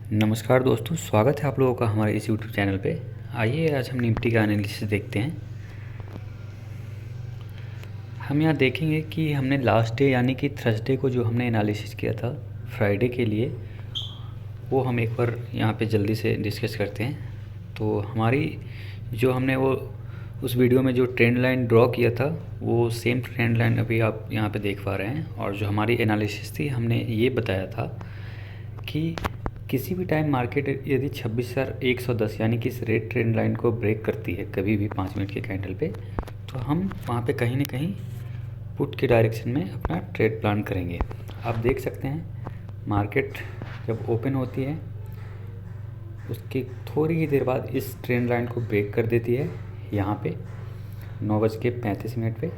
नमस्कार दोस्तों, स्वागत है आप लोगों का हमारे इस यूट्यूब चैनल पे। आइए आज हम निफ्टी का एनालिसिस देखते हैं। हम यहाँ देखेंगे कि हमने लास्ट डे यानी कि थर्सडे को जो हमने एनालिसिस किया था फ्राइडे के लिए, वो हम एक बार यहाँ पे जल्दी से डिस्कस करते हैं। तो हमारी जो हमने वो उस वीडियो में जो ट्रेंड लाइन ड्रॉ किया था, वो सेम ट्रेंड लाइन अभी आप यहाँ पे देख पा रहे हैं। और जो हमारी एनालिसिस थी, हमने ये बताया था कि किसी भी टाइम मार्केट यदि 26,110 यानी कि इस रेड ट्रेंड लाइन को ब्रेक करती है कभी भी 5 मिनट के कैंडल पे, तो हम वहाँ पे कहीं ना कहीं पुट के डायरेक्शन में अपना ट्रेड प्लान करेंगे। आप देख सकते हैं मार्केट जब ओपन होती है उसकी थोड़ी ही देर बाद इस ट्रेंड लाइन को ब्रेक कर देती है यहाँ पे 9:35 पे।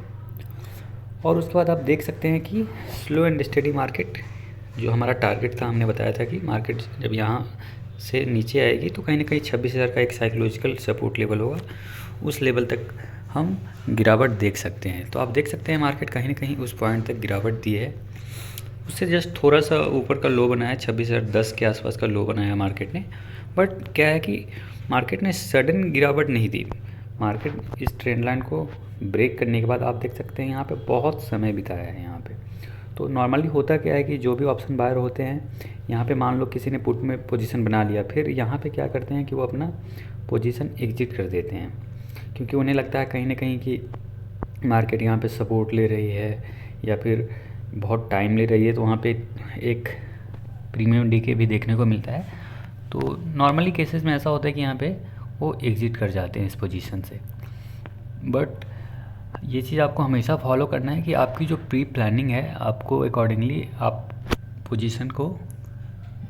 और उसके बाद आप देख सकते हैं कि स्लो एंड स्टेडी मार्केट, जो हमारा टारगेट था, हमने बताया था कि मार्केट जब यहाँ से नीचे आएगी तो कहीं ना कहीं 26,000 का एक साइकोलॉजिकल सपोर्ट लेवल होगा, उस लेवल तक हम गिरावट देख सकते हैं। तो आप देख सकते हैं मार्केट कहीं ना कहीं उस पॉइंट तक गिरावट दी है। उससे जस्ट थोड़ा सा ऊपर का लो बनाया, 26,010 के आसपास का लो बनाया मार्केट ने। बट क्या है कि मार्केट ने सडन गिरावट नहीं दी। मार्केट इस ट्रेंड लाइन को ब्रेक करने के बाद आप देख सकते हैं यहाँ पे बहुत समय बिताया है यहाँ पे। तो नॉर्मली होता क्या है कि जो भी ऑप्शन बायर होते हैं, यहाँ पे मान लो किसी ने पुट में पोजीशन बना लिया, फिर यहाँ पे क्या करते हैं कि वो अपना पोजीशन एग्जिट कर देते हैं, क्योंकि उन्हें लगता है कहीं ना कहीं कि मार्केट यहाँ पे सपोर्ट ले रही है या फिर बहुत टाइम ले रही है, तो वहाँ पे एक प्रीमियम डीके भी देखने को मिलता है। तो नॉर्मली केसेस में ऐसा होता है कि यहाँ पे वो एग्ज़िट कर जाते हैं इस पोजीशन से। बट ये चीज़ आपको हमेशा फॉलो करना है कि आपकी जो प्री प्लानिंग है, आपको अकॉर्डिंगली आप पोजीशन को,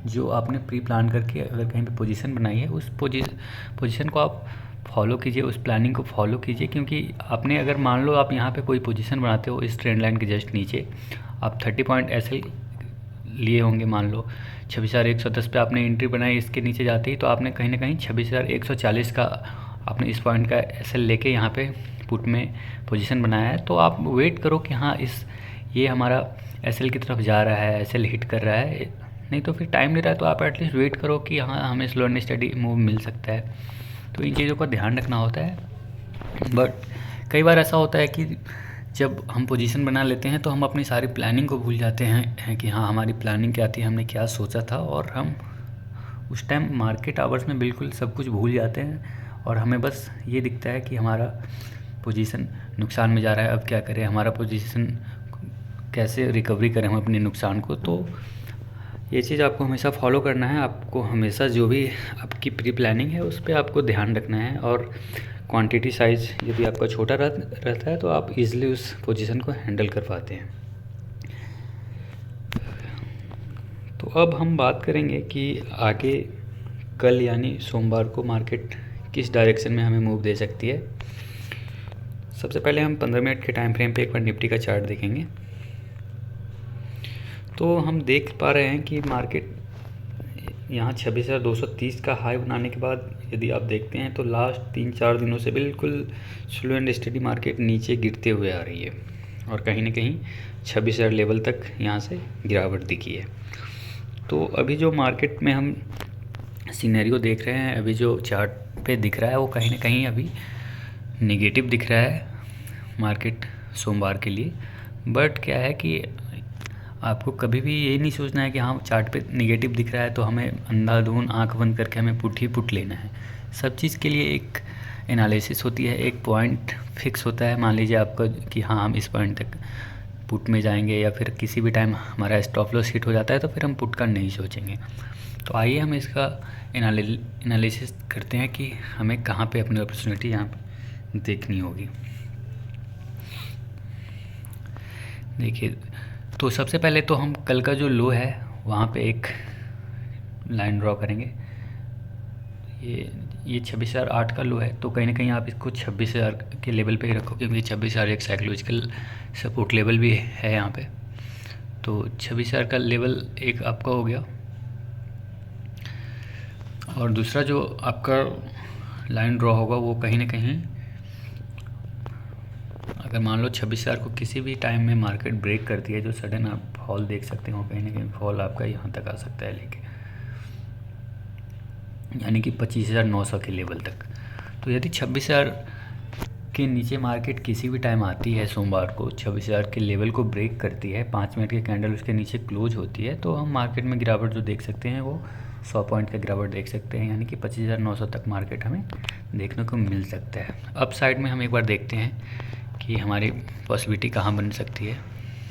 जो आपने प्री प्लान करके अगर कहीं पे पोजीशन बनाई है, उस पोजीशन को आप फॉलो कीजिए, उस प्लानिंग को फॉलो कीजिए। क्योंकि आपने अगर मान लो आप यहाँ पे कोई पोजीशन बनाते हो इस ट्रेंड लाइन के जस्ट नीचे, आप 30 पॉइंट ऐसे लिए होंगे, मान लो 26,110 पे आपने एंट्री बनाई, इसके नीचे जाते ही तो आपने कहीं ना कहीं 26,140 का आपने इस पॉइंट का एसएल लेके यहाँ पे पुट में पोजीशन बनाया है। तो आप वेट करो कि हाँ ये हमारा एसएल की तरफ जा रहा है, एसएल हिट कर रहा है। नहीं तो फिर टाइम ले रहा है तो आप एटलीस्ट वेट करो कि हाँ हमें स्लो एंड स्टडी मूव मिल सकता है। तो इन चीज़ों का ध्यान रखना होता है। बट कई बार ऐसा होता है कि जब हम पोजीशन बना लेते हैं तो हम अपनी सारी प्लानिंग को भूल जाते हैं कि हाँ हमारी प्लानिंग क्या थी, हमने क्या सोचा था, और हम उस टाइम मार्केट आवर्स में बिल्कुल सब कुछ भूल जाते हैं और हमें बस ये दिखता है कि हमारा पोजीशन नुकसान में जा रहा है, अब क्या करें, हमारा पोजीशन कैसे रिकवरी करें हम अपने नुकसान को। तो ये चीज़ आपको हमेशा फॉलो करना है। आपको हमेशा जो भी आपकी प्री प्लानिंग है उस पर आपको ध्यान रखना है। और क्वांटिटी साइज़ यदि आपका छोटा रहता है तो आप इजीली उस पोजीशन को हैंडल कर पाते हैं। तो अब हम बात करेंगे कि आगे कल यानी सोमवार को मार्केट किस डायरेक्शन में हमें मूव दे सकती है। सबसे पहले हम 15 मिनट के टाइम फ्रेम पे एक बार निफ्टी का चार्ट देखेंगे। तो हम देख पा रहे हैं कि मार्केट यहाँ 26,230 का हाई बनाने के बाद यदि आप देखते हैं तो लास्ट 3-4 दिनों से बिल्कुल स्लो एंड स्टेडी मार्केट नीचे गिरते हुए आ रही है और कहीं ना कहीं 26,000 लेवल तक यहाँ से गिरावट दिखी है। तो अभी जो मार्केट में हम सिनेरियो देख रहे हैं, अभी जो चार्ट पे दिख रहा है वो कहीं ना कहीं अभी नेगेटिव दिख रहा है मार्केट सोमवार के लिए। बट क्या है कि आपको कभी भी ये नहीं सोचना है कि हाँ चार्ट पे नेगेटिव दिख रहा है तो हमें अंधाधुंध आंख बंद करके हमें पुट ही पुट लेना है। सब चीज़ के लिए एक एनालिसिस होती है, एक पॉइंट फिक्स होता है। मान लीजिए आपका कि हाँ हम इस पॉइंट तक पुट में जाएंगे, या फिर किसी भी टाइम हमारा स्टॉप लॉस हिट हो जाता है तो फिर हम पुट का नहीं सोचेंगे। तो आइए हम इसका एनालिसिस करते हैं कि हमें कहाँ पे अपनी अपॉर्चुनिटी यहाँ पे देखनी होगी। देखिए, तो सबसे पहले तो हम कल का जो लो है वहाँ पे एक लाइन ड्रॉ करेंगे। ये 26,008 का लो है, तो कहीं ना कहीं आप इसको 26,000 के लेवल पे ही रखो, क्योंकि 26,000 एक साइकोलॉजिकल सपोर्ट लेवल भी है यहाँ पे। तो 26,000 का लेवल एक आपका हो गया। और दूसरा जो आपका लाइन ड्रॉ होगा वो कहीं ना कहीं, अगर मान लो 26,000 को किसी भी टाइम में मार्केट ब्रेक करती है, जो सडन आप फॉल देख सकते हो, कहीं ना कहीं फॉल आपका यहाँ तक आ सकता है लेके। यानी कि 25,900 के लेवल तक। तो यदि 26,000 के नीचे मार्केट किसी भी टाइम आती है, सोमवार को 26,000 के लेवल को ब्रेक करती है, 5 मिनट की कैंडल उसके नीचे क्लोज होती है, तो हम मार्केट में गिरावट जो देख सकते हैं वो 100 पॉइंट का गिरावट देख सकते हैं, यानी कि 25,900 तक मार्केट हमें देखने को मिल सकता है। अप साइड में हम एक बार देखते हैं कि हमारी पॉसिबिलिटी कहाँ बन सकती है।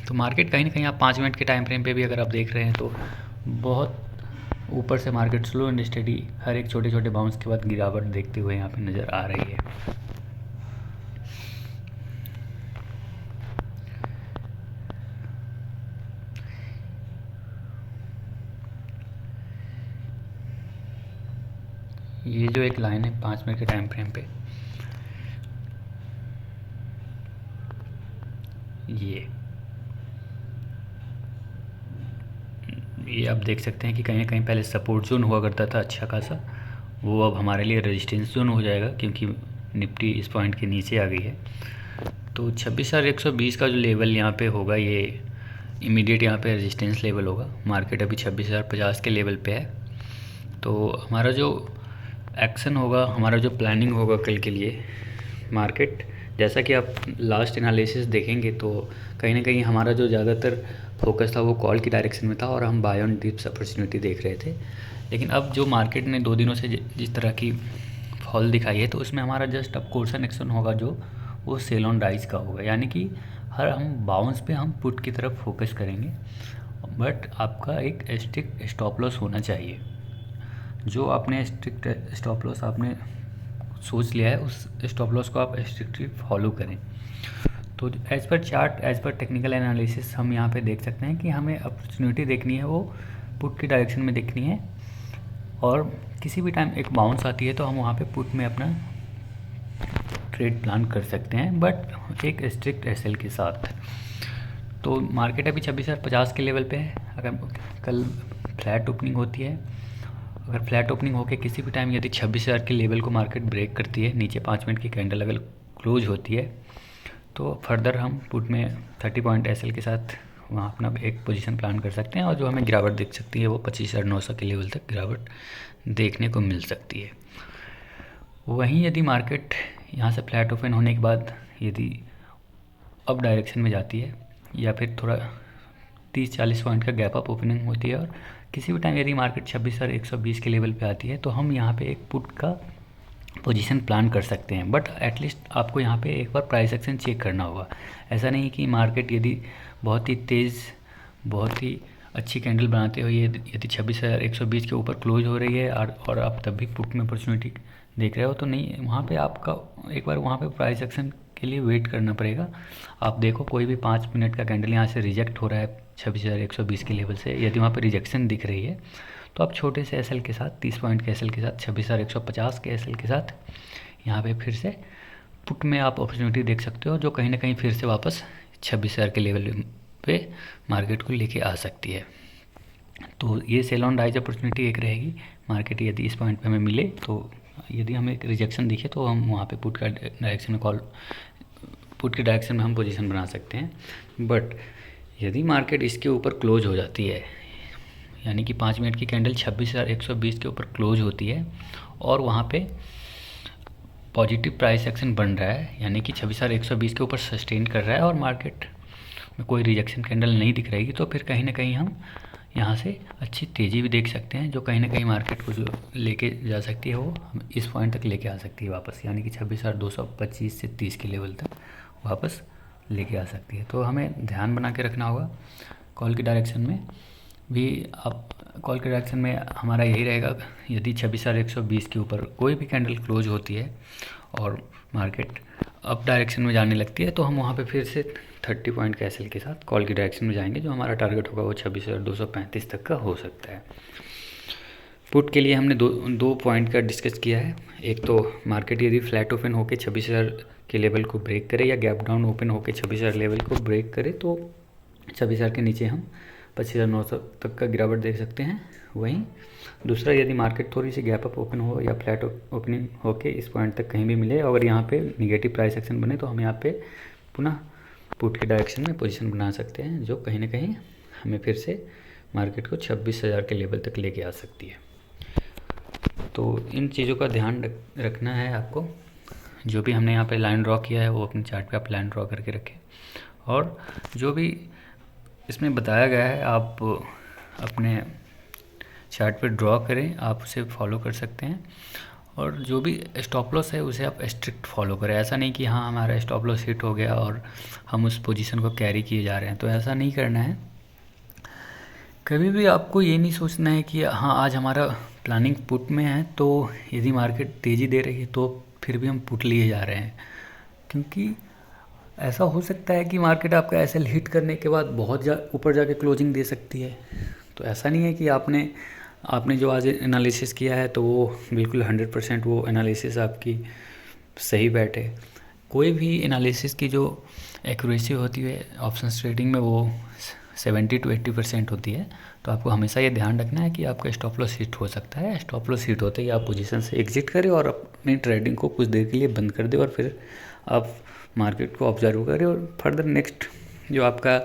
तो मार्केट कहीं ना कहीं आप 5 मिनट के टाइम फ्रेम पे भी अगर आप देख रहे हैं तो बहुत ऊपर से मार्केट स्लो एंड स्टडी हर एक छोटे छोटे बाउंस के बाद गिरावट देखते हुए यहाँ पे नज़र आ रही है। ये जो एक लाइन है 5 मिनट के टाइम फ्रेम पे, ये आप देख सकते हैं कि कहीं ना कहीं पहले सपोर्ट जोन हुआ करता था अच्छा खासा, वो अब हमारे लिए रेजिस्टेंस जोन हो जाएगा क्योंकि निफ्टी इस पॉइंट के नीचे आ गई है। तो 26,120 का जो लेवल यहाँ पे होगा ये इमीडिएट यहाँ पे रेजिस्टेंस लेवल होगा। मार्केट अभी 26,050 के लेवल पे है। तो हमारा जो एक्शन होगा, हमारा जो प्लानिंग होगा कल के लिए मार्केट, जैसा कि आप लास्ट एनालिसिस देखेंगे तो कहीं ना कहीं हमारा जो ज़्यादातर फोकस था वो कॉल की डायरेक्शन में था और हम बाय ऑन डिप्स अपॉर्चुनिटी देख रहे थे। लेकिन अब जो मार्केट ने 2 दिनों से जिस तरह की फॉल दिखाई है तो उसमें हमारा जस्ट अब कोर्सन एक्शन होगा जो वो सेल ऑन राइज का होगा, यानी कि हर हम बाउंस पे हम पुट की तरफ फोकस करेंगे, बट आपका एक स्ट्रिक्ट स्टॉप लॉस होना चाहिए। जो आपने स्ट्रिक्ट स्टॉप लॉस आपने सोच लिया है उस स्टॉप लॉस को आप स्ट्रिक्टली फॉलो करें। तो as per chart, as per technical analysis हम यहाँ पे देख सकते हैं कि हमें अपॉर्चुनिटी देखनी है वो पुट की डायरेक्शन में देखनी है, और किसी भी टाइम एक बाउंस आती है तो हम वहाँ पे पुट में अपना ट्रेड प्लान कर सकते हैं, बट एक स्ट्रिक्ट एसएल के साथ। तो मार्केट अभी 26,050 के लेवल पे है। अगर कल फ्लैट ओपनिंग होती है, अगर फ्लैट ओपनिंग होकर किसी भी टाइम यदि 26,000 के लेवल को मार्केट ब्रेक करती है, नीचे 5 मिनट की कैंडल अगर क्लोज होती है, तो फर्दर हम पुट में 30 पॉइंट एसएल के साथ वहाँ अपना एक पोजीशन प्लान कर सकते हैं, और जो हमें गिरावट दिख सकती है वो 25,900 के लेवल तक गिरावट देखने को मिल सकती है। वहीं यदि मार्केट यहाँ से फ्लैट ओपन होने के बाद यदि अप डायरेक्शन में जाती है या फिर थोड़ा 30-40 पॉइंट का गैप अप ओपनिंग होती है, और किसी भी टाइम यदि मार्केट 26,120 के लेवल पे आती है तो हम यहाँ पे एक पुट का पोजीशन प्लान कर सकते हैं, बट एटलीस्ट आपको यहाँ पे एक बार प्राइस एक्शन चेक करना होगा। ऐसा नहीं कि मार्केट यदि बहुत ही तेज़, बहुत ही अच्छी कैंडल बनाते हुए यदि 26,120 के ऊपर क्लोज हो रही है और आप तब भी पुट में अपॉर्चुनिटी देख रहे हो, तो नहीं, वहाँ पे आपका एक बार वहाँ पे प्राइस एक्शन के लिए वेट करना पड़ेगा। आप देखो कोई भी 5 मिनट का कैंडल यहाँ से रिजेक्ट हो रहा है 26,120 के लेवल से, यदि वहाँ पे रिजेक्शन दिख रही है तो आप छोटे से एसएल के साथ 30 पॉइंट के एसएल के साथ 26,150 के एसएल के साथ यहाँ पे फिर से पुट में आप अपॉर्चुनिटी देख सकते हो, जो कहीं ना कहीं फिर से वापस 26,000 के लेवल पे मार्केट को लेके आ सकती है। तो ये सेल ऑन राइज अपॉर्चुनिटी एक रहेगी। मार्केट यदि इस पॉइंट पे हमें मिले तो यदि हमें एक रिजेक्शन दिखे तो हम वहाँ पे पुट का डायरेक्शन में पुट के डायरेक्शन में हम पोजीशन बना सकते हैं। बट यदि मार्केट इसके ऊपर क्लोज हो जाती है, यानी कि 5 मिनट की कैंडल 26,120 के ऊपर क्लोज होती है और वहाँ पे पॉजिटिव प्राइस एक्शन बन रहा है, यानी कि 26,120 के ऊपर सस्टेन कर रहा है और मार्केट में कोई रिजेक्शन कैंडल नहीं दिख रहेगी, तो फिर कहीं ना कहीं हम यहाँ से अच्छी तेज़ी भी देख सकते हैं, जो कहीं ना कहीं मार्केट को जो लेके जा सकती है वो हम इस पॉइंट तक लेके आ सकती है वापस, यानी कि 26,225 से 30 के लेवल तक वापस लेके आ सकती है। तो हमें ध्यान बना के रखना होगा। कॉल की डायरेक्शन में भी आप कॉल के डायरेक्शन में हमारा यही रहेगा, यदि 26,120 के ऊपर कोई भी कैंडल क्लोज होती है और मार्केट अप डायरेक्शन में जाने लगती है तो हम वहाँ पे फिर से 30 पॉइंट के एसएल के साथ कॉल की डायरेक्शन में जाएंगे, जो हमारा टारगेट होगा वो 26,235 तक का हो सकता है। पुट के लिए हमने दो पॉइंट का डिस्कस किया है। एक तो मार्केट यदि फ्लैट ओपन होकर 26,000 के लेवल को ब्रेक करे या गैप डाउन ओपन होकर 26,000 लेवल को ब्रेक करे तो 26,000 के नीचे हम 25,900 तक का गिरावट देख सकते हैं। वहीं दूसरा, यदि मार्केट थोड़ी सी गैप अप ओपन हो या फ्लैट ओपनिंग होके इस पॉइंट तक कहीं भी मिले, अगर यहाँ पे निगेटिव प्राइस एक्शन बने तो हम यहाँ पे पुनः पुट के डायरेक्शन में पोजीशन बना सकते हैं, जो कहीं ना कहीं हमें फिर से मार्केट को 26,000 के लेवल तक लेके आ सकती है। तो इन चीज़ों का ध्यान रखना है आपको। जो भी हमने यहाँ पे लाइन ड्रॉ किया है वो अपने चार्ट पे आप लाइन ड्रॉ करके रखें, और जो भी इसमें बताया गया है आप अपने चार्ट पे ड्रॉ करें, आप उसे फॉलो कर सकते हैं। और जो भी स्टॉप लॉस है उसे आप स्ट्रिक्ट फॉलो करें। ऐसा नहीं कि हाँ हमारा स्टॉप लॉस हिट हो गया और हम उस पोजीशन को कैरी किए जा रहे हैं, तो ऐसा नहीं करना है। कभी भी आपको ये नहीं सोचना है कि हाँ आज हमारा प्लानिंग पुट में है, तो यदि मार्केट तेज़ी दे रही है तो फिर भी हम पुट लिए जा रहे हैं, क्योंकि ऐसा हो सकता है कि मार्केट आपका एसएल हिट करने के बाद बहुत ऊपर जाके क्लोजिंग दे सकती है। तो ऐसा नहीं है कि आपने जो आज एनालिसिस किया है तो वो बिल्कुल 100% वो एनालिसिस आपकी सही बैठे। कोई भी एनालिसिस की जो एक्यूरेसी होती है ऑप्शंस ट्रेडिंग में वो 70 to 80% होती है। तो आपको हमेशा ये ध्यान रखना है कि आपका स्टॉप लॉस हिट हो सकता है। स्टॉप लॉस हिट होते ही आप पोजीशन से एग्जिट करें और अपनी ट्रेडिंग को कुछ देर के लिए बंद कर दें, और फिर आप मार्केट को ऑब्जर्व करें और फर्दर नेक्स्ट जो आपका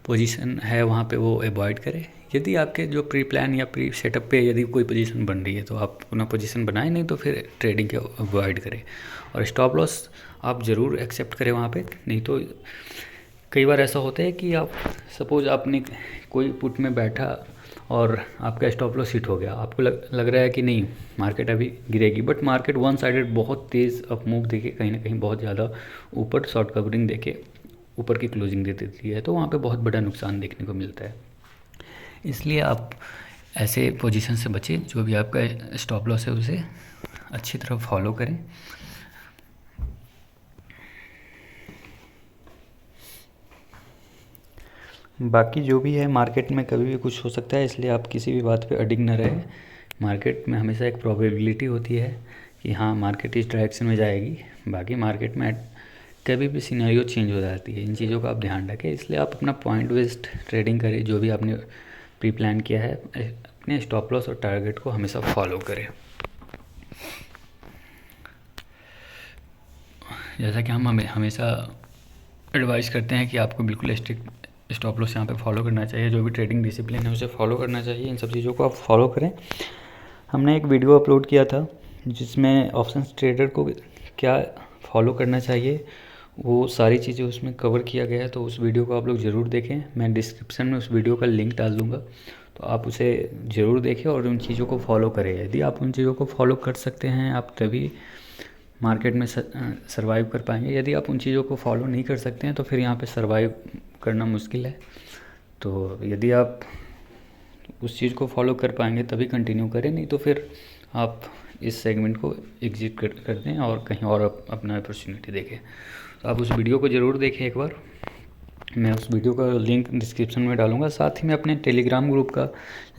पोजीशन है वहाँ पे वो अवॉइड करें। यदि आपके जो प्री प्लान या प्री सेटअप पे यदि कोई पोजीशन बन रही है तो आप अपना पोजीशन बनाएं, नहीं तो फिर ट्रेडिंग के अवॉइड करें। और स्टॉप लॉस आप ज़रूर एक्सेप्ट करें वहाँ पे। नहीं तो कई बार ऐसा होता है कि आप सपोज़ आपने कोई पुट में बैठा और आपका स्टॉप लॉस हिट हो गया, आपको लग रहा है कि नहीं मार्केट अभी गिरेगी, बट मार्केट वन साइडेड बहुत तेज़ अप मूव देके कहीं ना कहीं बहुत ज़्यादा ऊपर शॉर्ट कवरिंग देके ऊपर की क्लोजिंग दे देती है, तो वहाँ पे बहुत बड़ा नुकसान देखने को मिलता है। इसलिए आप ऐसे पोजीशन से बचें। जो भी आपका स्टॉप लॉस है उसे अच्छी तरह फॉलो करें। बाकी जो भी है मार्केट में कभी भी कुछ हो सकता है, इसलिए आप किसी भी बात पे अडिग न रहें। मार्केट में हमेशा एक प्रोबेबिलिटी होती है कि हाँ मार्केट इस डायरेक्शन में जाएगी, बाकी मार्केट में कभी भी सिनेरियो चेंज हो जाती है। इन चीज़ों का आप ध्यान रखें। इसलिए आप अपना पॉइंट बेस्ड ट्रेडिंग करें। जो भी आपने प्री प्लान किया है अपने स्टॉप लॉस और टारगेट को हमेशा फॉलो करें। जैसा कि हम हमेशा एडवाइस करते हैं कि आपको बिल्कुल स्ट्रिक्ट स्टॉप लॉस यहाँ पे फॉलो करना चाहिए। जो भी ट्रेडिंग डिसिप्लिन है उसे फॉलो करना चाहिए। इन सब चीज़ों को आप फॉलो करें। हमने एक वीडियो अपलोड किया था जिसमें ऑप्शंस ट्रेडर को क्या फॉलो करना चाहिए, वो सारी चीज़ें उसमें कवर किया गया है। तो उस वीडियो को आप लोग ज़रूर देखें। मैं डिस्क्रिप्शन में उस वीडियो का लिंक डाल दूँगा, तो आप उसे ज़रूर देखें और उन चीज़ों को फॉलो करें। यदि आप उन चीज़ों को फॉलो कर सकते हैं आप तभी मार्केट में सर्वाइव कर पाएंगे। यदि आप उन चीज़ों को फॉलो नहीं कर सकते हैं तो फिर यहाँ पे सर्वाइव करना मुश्किल है। तो यदि आप उस चीज़ को फॉलो कर पाएंगे तभी कंटिन्यू करें, नहीं तो फिर आप इस सेगमेंट को एग्जिट कर दें और कहीं और अपना अपॉर्चुनिटी देखें। तो आप उस वीडियो को ज़रूर देखें एक बार। मैं उस वीडियो का लिंक डिस्क्रिप्शन में डालूंगा। साथ ही मैं अपने टेलीग्राम ग्रुप का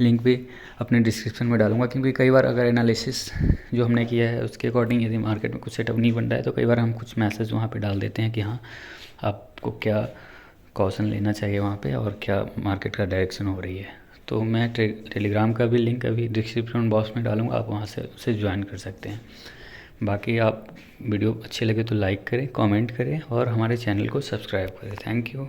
लिंक भी अपने डिस्क्रिप्शन में डालूंगा, क्योंकि कई बार अगर एनालिसिस जो हमने किया है उसके अकॉर्डिंग यदि मार्केट में कुछ सेटअप नहीं बन रहा है तो कई बार हम कुछ मैसेज वहाँ पे डाल देते हैं कि हाँ आपको क्या कॉशन लेना चाहिए वहाँ पे और क्या मार्केट का डायरेक्शन हो रही है। तो मैं टेलीग्राम का भी लिंक अभी डिस्क्रिप्शन बॉक्स में डालूंगा, आप वहाँ से उसे ज्वाइन कर सकते हैं। बाकी आप वीडियो अच्छे लगे तो लाइक करें, कमेंट करें और हमारे चैनल को सब्सक्राइब करें। Thank you.